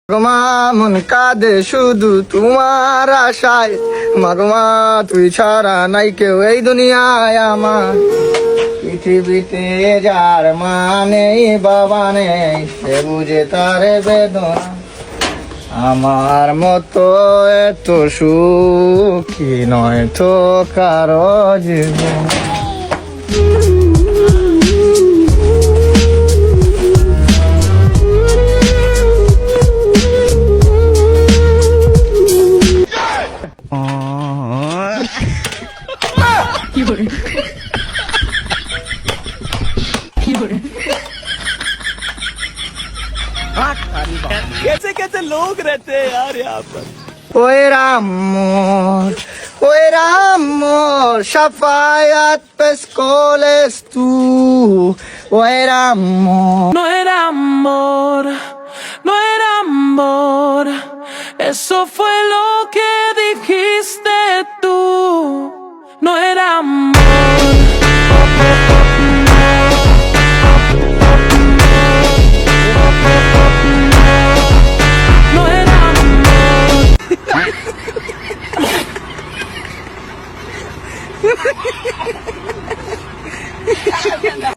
মাগমা মন কাঁদে শুধু তোমার আশায়, মাগমা তুই ছাড়া নাই কেউ এই দুনিয়ায় আমার। পৃথিবীতে যার মা নেই বাবা নেই, সে বুঝে তার বেদনা। আমার মতো এত সুখী নয় তো কারো জীবন। कैसे कैसे लोग रहते हैं यार यहाँ पर। ওই রাম মোর, ওই রাম মোর, শাফায়াত পেশ কলেস তু। ওই রাম মোর, No era amor, no era amor, eso fue lo que dijiste tú. No era amor. No era amor.